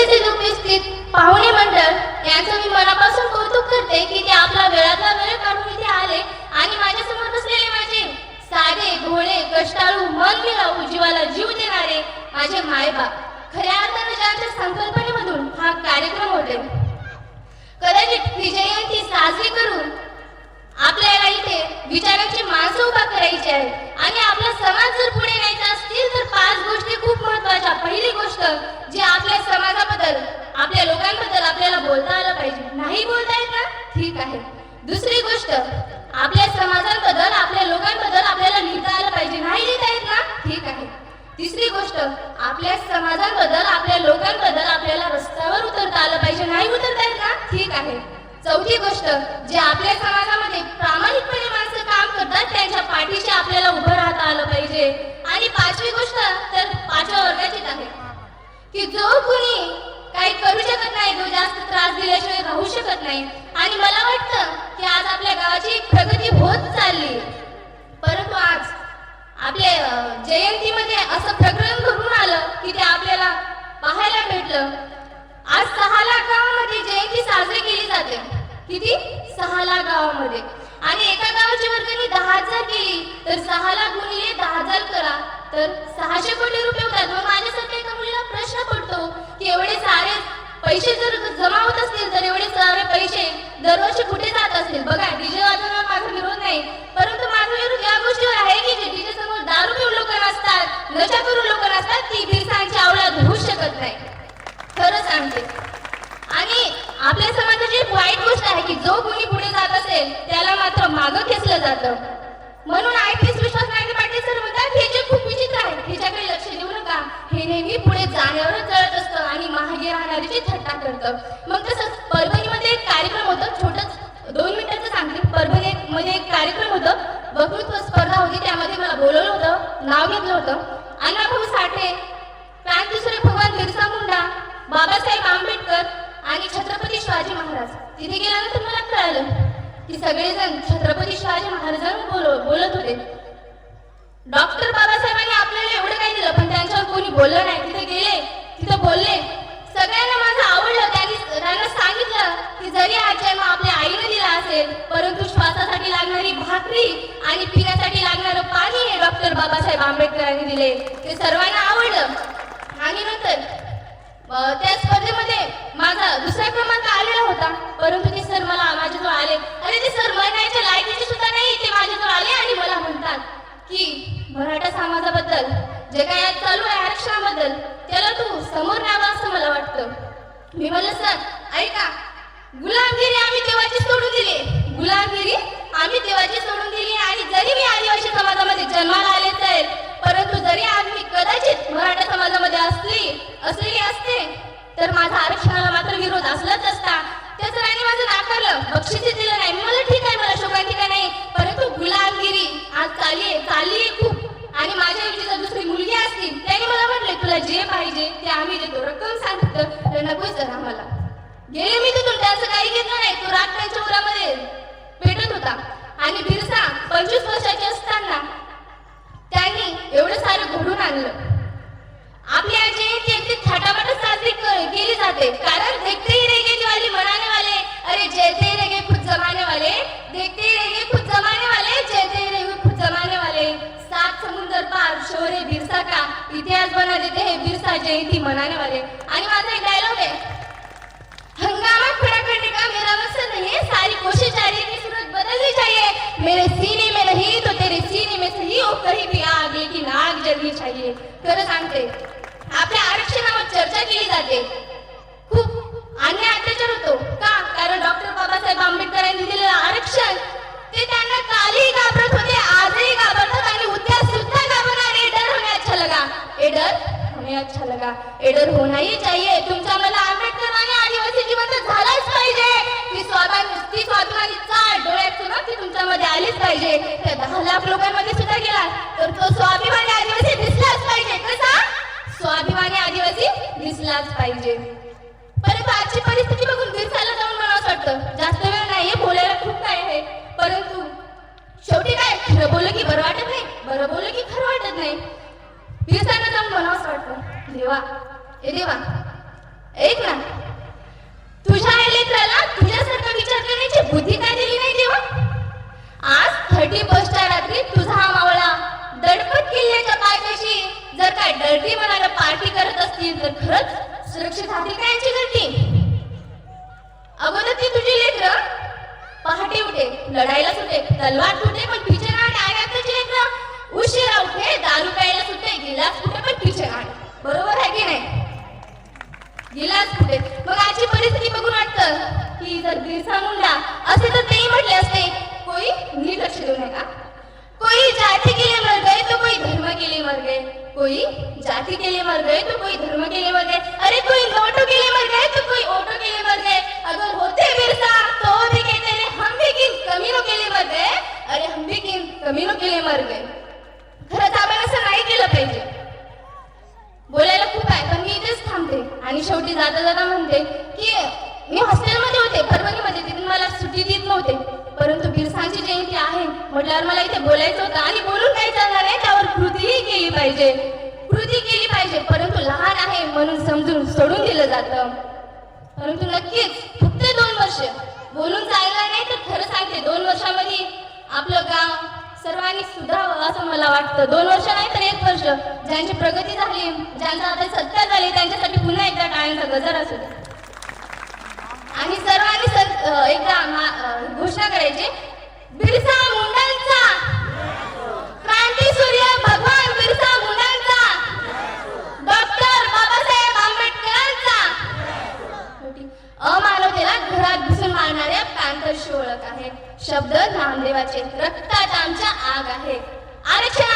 परिषदेत उपस्थित पाहुणे मंडळ यांचं मी मनापासून कौतुक करते की ते आपला वेळातला वेळ काढून इथे आले आणि माझ्यासमोर बसलेले माझे साधे भोळे कष्टाळू मन मिळावू जीवाला जीव देणारे माझे मायबाप खऱ्या अर्थाने ज्यांच्या संकल्पनेमधून हा कार्यक्रम होते. कदाचित ही जयंती साजरी करून आपल्याला इथे विचारांची माणसं उभा करायची आहे आणि आपला समाज जर पुढे न्यायचा असतील तर 5 गोष्टी खूप महत्त्वाच्या. पहिली गोष्ट जी आपल्या समाजाबद्दल आपल्या लोकांबद्दल आपल्याला बोलता आलं पाहिजे. नाही बोलता येत ना, ठीक आहे. दुसरी गोष्ट आपल्या समाजाबद्दल आपल्या लोकांबद्दल आपल्याला लिहिता आलं पाहिजे. नाही लिहिता येत ना, ठीक आहे. तिसरी गोष्ट आपल्या समाजाबद्दल आपल्या लोकांबद्दल आपल्याला रस्त्यावर उतरता आलं पाहिजे. नाही उतरता येत ना, ठीक आहे. चौथी गोष्ट जे आपल्या समाजामध्ये प्रामाणिकपणे माणसं काम करतात त्यांच्या पाठीशी आपल्याला उभं राहता आलं पाहिजे. आणि 5वी गोष्ट तर 5व्या वर्गाचीच आहे की जो कुणी काही करू शकत नाही, जो जास्त त्रास दिल्याशिवाय राहू शकत नाही. आणि मला वाटतं की आज आपल्या गावाची प्रगती होत चालली, परंतु आज आपल्या जयंतीमध्ये असं प्रकरण घडून आलं की ते आपल्याला पाहायला भेटलं. आज 6 लाख गावामध्ये जयंती साजरी केली जाते. किती? 6 लाख गावामध्ये. आणि एका गावाची वर्गणी 10,000 केली तर 6 लाख गुणिले 10,000 करा तर 600 कोटी रुपये होतात. मग माझ्यासारख्या एका मुलीला प्रश्न पडतो की एवढे सारे पैसे जर जमा होत असतील तर एवढे सारे पैसे दरवर्षी कुठे जात असतील? बघा, डीजे वाजवण्यावर माझा विरोध नाही, परंतु माझा विरोध या गोष्टीवर आहे की जे डीजे समोर दारू पिऊन लोक नसतात, नशा करून लोक नसतात, ती बिरसांची आवळा धुवू शकत नाही. खरं सांगते. आणि आपल्या समाजाची एक वाईट गोष्ट आहे की जो कोणी पुढे जात असेल त्याला मात्र मागं खेचलं जातं. म्हणून IPS विश्वास नांगरे पाटील सर म्हणतात हे जे खूप विचित्र आहे, ह्याच्याकडे लक्ष देऊ नका, हे नेहमी पुढे जाण्यावरच जळत असतं आणि मागे राहणारीची थट्टा करतं. मग तसंच परभणीमध्ये एक कार्यक्रम होतं, छोटंच 2 मिनिटाचं सांगते. परभणीमध्ये एक कार्यक्रम होतं, वक्तृत्व स्पर्धा होती, त्यामध्ये मला बोलवलं होतं, नाव घेतलं होतं. अण्णाभाऊ साठे, क्रांतीसूर्य भगवान बिरसा मुंडा, बाबासाहेब आंबेडकर आणि छत्रपती शिवाजी महाराज. तिथे गेल्यानंतर मला कळालं की सगळेजण छत्रपती शिवाजी महाराजांना बोलत होते. डॉक्टर बाबासाहेबांनी आपल्याला एवढं काही दिलं पण त्यांच्यावर कोणी बोललं नाही. तिथे गेले, तिथे बोलले, सगळ्यांना माझं आवडलं. त्यांना सांगितलं की जरी हा जन्म आपल्या आईने दिला असेल परंतु श्वासासाठी लागणारी भाकरी आणि पिण्यासाठी लागणारं पाणी हे डॉक्टर बाबासाहेब आंबेडकरांनी दिले. ते सर्वांना आवडलं. आणि नंतर त्या स्पर्धेमध्ये माझा 2रा क्रमांक आलेला होता, परंतु ते सर मला माझ्याजवळ आले. अरे ते सर म्हणायच्या लायकीचे सुद्धा नाही, ते माझ्याजवळ आले आणि मला म्हणतात की मराठा समाजाबद्दल जे काही आज चालू आहे आरक्षणाबद्दल त्याला तू समोर न्यावं असं मला वाटतं. मी म्हणलं सर ऐका, गुलामगिरी आम्ही तेव्हाची सोडून दिली, गुलामगिरी आम्ही तेव्हाची सोडून दिली. आणि जरी मी आदिवासी समाजामध्ये जन्माला आलेच आहे, परंतु जरी आम्ही कदाचित मराठा समाजामध्ये असलेली असते तर माझा आरक्षणाला मात्र विरोध असलाच असता. त्या सरांनी माझं नाकारलं, बक्षीस दिलं नाही. मला ठीक आहे, मला शोकांतिका नाही, परंतु गुलामगिरी आज चालली खूप. आणि माझ्या ऐवजी जर दुसरी मुलगी असती त्याने मला म्हटले तुला जे पाहिजे ते आम्ही देतो, रक्कम सांगितलं तर नकोच जर आम्हाला. गेले मी तिथून, त्यांचं काही घेतलं नाही. तो राग त्यांच्या उरामध्ये पेटत होता. आणि बिरसा 25 वर्षाचे असताना त्यांनी एवढं सारं घडून आणलं. आपल्या जयंती अगदी थाटामाटात साजरी केली जाते, कारण देखते ही रहेंगे दिवाली मनाने वाले, अरे जयते ही रहेंगे खुद जमाने वाले, देखते ही रहेंगे खुद जमाने वाले, जयते ही रहेंगे खुद जमाने वाले. 7 समुंदर पार शौर्य बिरसा का इतिहास बना देते हैं बिरसा जयंती मनाने वाले. आणि माझा एक डायलॉग आहे, हंगामा खड़ा करने का मेरा मकसद नहीं है, सारी कोशिश जारी है कि सूरत बदलनी चाहिए. मेरे सीने में नहीं तो तेरे सीने में सही हो कहीं भी आग, लेकिन आग जलनी चाहिए. खरं सांगते, आपल्या आरक्षणावर चर्चा केली जाते, खूप अन्याय अत्याचार होतो. का? कारण डॉक्टर बाबासाहेब आंबेडकरांनी दिलेलं आरक्षण ते त्यांना कालही घाबरत होते, आजही घाबरतात आणि उद्या सुद्धा घाबरणार. एडर हमें अच्छा लगा, एडर हमें अच्छा लगा, एडर होना ही चाहिए. तुमच्या मला आंबेडकर आणि आदिवासी जीवन झालाच पाहिजे. ती स्वाभिमानी चाल डोळ्यात ना ती तुमच्यामध्ये आलीच पाहिजे. त्या 10 लाख लोकांमध्ये सुद्धा गेला तर तो स्वाभिमानी आदिवासी दिसलाच पाहिजे. कसा? स्वाभिमानी आदिवासी दिसलाच पाहिजे. परंतु आजची परिस्थिती बघून बिरसाला जाऊन मला असं वाटतं, जास्त वेळ नाहीये, बोलायला खूप काय आहे, परंतु शेवटी काय, खरं बोललं की बरं वाटत नाही, बरं बोललं की खरं वाटत नाही. बिरसाला जाऊन मला असं वाटतं, देवा ए देवा, ऐक ना, तुझ्या आई लेकराला तुझ्यासारखा विचार करण्याची बुद्धी काय दिली नाही तेव्हा? आज 31च्या रात्री तुझा हा मावळा दडपत किल्ल्याच्या पायथ्याशी जर काय डर्टी मनाला पार्टी करत असतील तर खरंच सुरक्षित राहतील का यांची घरटी? अगोदर ती तुझी लेकर पहाटे उठे, लढायला सुटे, तलवार सुटे, पण पिछे गाठ आहे तुझी लेकर उशिरा उठे, दारू प्यायला सुटे, गिलास कुठे पण पिछे गाठ. बरोबर आहे की नाही? गिलास कुठे? मग आजची परिस्थिती बघून वाटतं की जर बिरसा मुंडा असे तर तेही म्हटले असते, कोई नीट लक्ष देऊ नये का? कोई जाति के लिए मर गए तो कोई धर्म के लिए मर गए, कोई जाति के लिए मर गए तो कोई धर्म के लिए मर गए, अरे कोई नोटों के लिए मर गए तो कोई ऑटो के लिए मर गए. अगर होते बिरसा तो वो भी कहते हैं हम भी किन कमीनों के लिए मर गए, अरे हम भी किन कमीनों के लिए मर गए. खरंच आपण असं नाही केलं पाहिजे. बोलायला खूप आहे पण मी इथेच थांबते आणि शेवटी जाता जाता म्हणते की मी हॉस्टेलमध्ये होते, परभणीमध्ये, तिथून मला सुट्टी देत नव्हते, परंतु बिरसांची जयंती आहे म्हटल्यावर मला इथे बोलायचं होतं आणि बोलून काही चालणार आहे, त्यावर कृतीही केली पाहिजे. कृती केली पाहिजे, परंतु लहान आहे म्हणून समजून सोडून दिलं जातं. परंतु नक्कीच फक्त 2 वर्ष बोलून चालणार नाही, तर खरं सांगते 2 वर्षामध्ये आपलं गाव सर्वांनी सुधारावं असं मला वाटतं. 2 वर्ष नाही तर 1 वर्ष. ज्यांची प्रगती झाली, ज्यांचा आता सत्ता झाली, त्यांच्यासाठी पुन्हा एकदा टाळ्यांचा गजर असू द्या आणि सर्वांनी एकदा घोषणा करायची, बिरसा मुंडांचा, क्रांती सूर्य भगवान बिरसा मुंडांचा, डॉक्टर बाबासाहेब आंबेडकरांचा. अमानवतेला घरात घुसून मारणाऱ्या पॅन्थरची ओळख आहे. शब्द नामदेवाचे, रक्तात आमच्या आग आहे. आरक्षण